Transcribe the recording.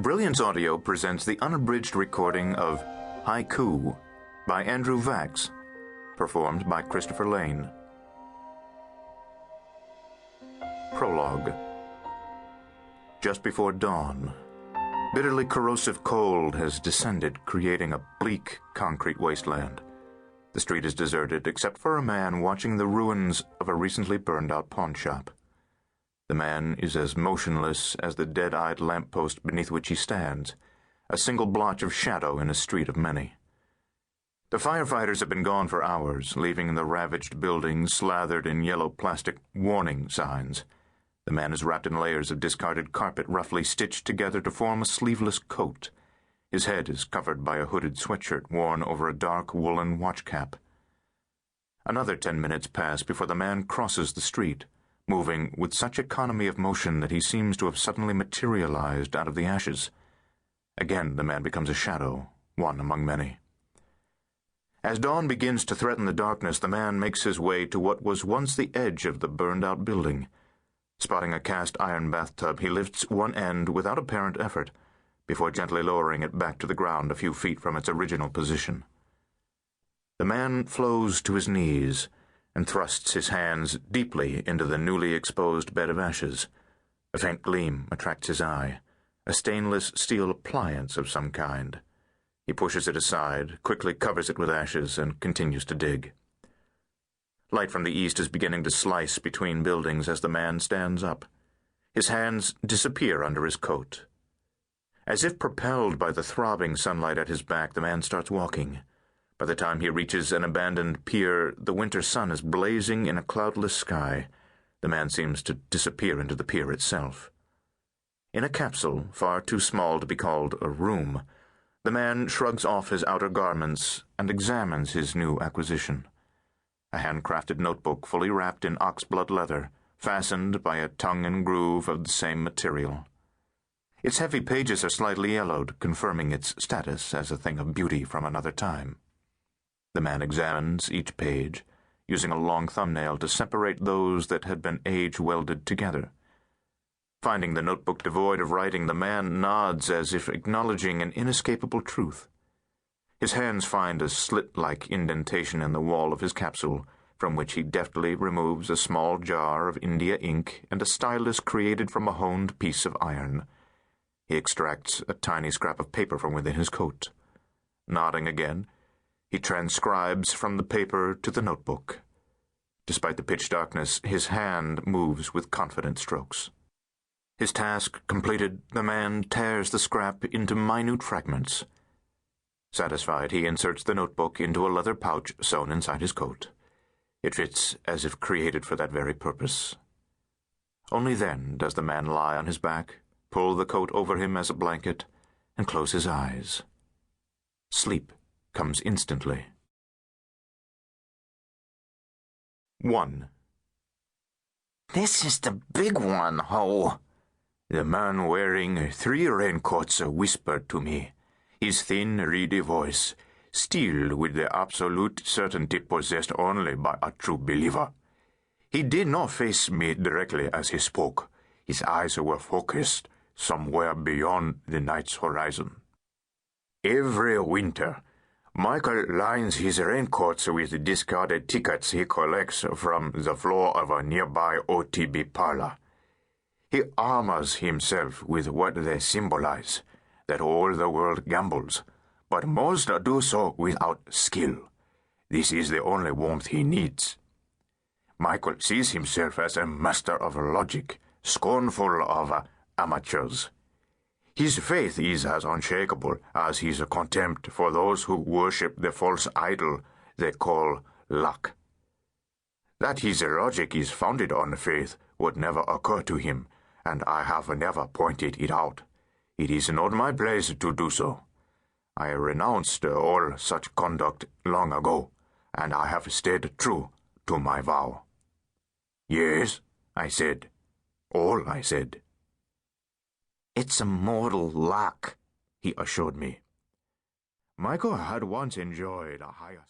Brilliance Audio presents the unabridged recording of Haiku by Andrew Vachss, performed by Christopher Lane. Prologue. Just before dawn, bitterly corrosive cold has descended, creating a bleak concrete wasteland. The street is deserted except for a man watching the ruins of a recently burned-out pawnshop. The man is as motionless as the dead-eyed lamppost beneath which he stands, a single blotch of shadow in a street of many. The firefighters have been gone for hours, leaving the ravaged building slathered in yellow plastic warning signs. The man is wrapped in layers of discarded carpet roughly stitched together to form a sleeveless coat. His head is covered by a hooded sweatshirt worn over a dark woolen watch cap. Another 10 minutes pass before the man crosses the street, moving with such economy of motion that he seems to have suddenly materialized out of the ashes. Again the man becomes a shadow, one among many. As dawn begins to threaten the darkness, the man makes his way to what was once the edge of the burned-out building. Spotting a cast-iron bathtub, he lifts one end without apparent effort, before gently lowering it back to the ground a few feet from its original position. The man flows to his knees and thrusts his hands deeply into the newly exposed bed of ashes. A faint gleam attracts his eye, a stainless steel appliance of some kind. He pushes it aside, quickly covers it with ashes, and continues to dig. Light from the east is beginning to slice between buildings as the man stands up. His hands disappear under his coat. As if propelled by the throbbing sunlight at his back, the man starts walking. By the time he reaches an abandoned pier, the winter sun is blazing in a cloudless sky. The man seems to disappear into the pier itself. In a capsule, far too small to be called a room, the man shrugs off his outer garments and examines his new acquisition. A handcrafted notebook fully wrapped in oxblood leather, fastened by a tongue and groove of the same material. Its heavy pages are slightly yellowed, confirming its status as a thing of beauty from another time. The man examines each page, using a long thumbnail to separate those that had been age-welded together. Finding the notebook devoid of writing, the man nods as if acknowledging an inescapable truth. His hands find a slit-like indentation in the wall of his capsule, from which he deftly removes a small jar of India ink and a stylus created from a honed piece of iron. He extracts a tiny scrap of paper from within his coat. Nodding again, he transcribes from the paper to the notebook. Despite the pitch darkness, his hand moves with confident strokes. His task completed, the man tears the scrap into minute fragments. Satisfied, he inserts the notebook into a leather pouch sewn inside his coat. It fits as if created for that very purpose. Only then does the man lie on his back, pull the coat over him as a blanket, and close his eyes. Sleep comes instantly. 1. This is the big one, Ho. The man wearing 3 raincoats whispered to me, his thin, reedy voice stilled with the absolute certainty possessed only by a true believer. He did not face me directly as he spoke. His eyes were focused somewhere beyond the night's horizon. Every winter, Michael lines his raincoats with discarded tickets he collects from the floor of a nearby OTB parlor. He armors himself with what they symbolize, that all the world gambles, but most do so without skill. This is the only warmth he needs. Michael sees himself as a master of logic, scornful of amateurs. His faith is as unshakable as his contempt for those who worship the false idol they call luck. That his logic is founded on faith would never occur to him, and I have never pointed it out. It is not my place to do so. I renounced all such conduct long ago, and I have stayed true to my vow. Yes, I said. All I said. It's a mortal luck, he assured me. Michael had once enjoyed a higher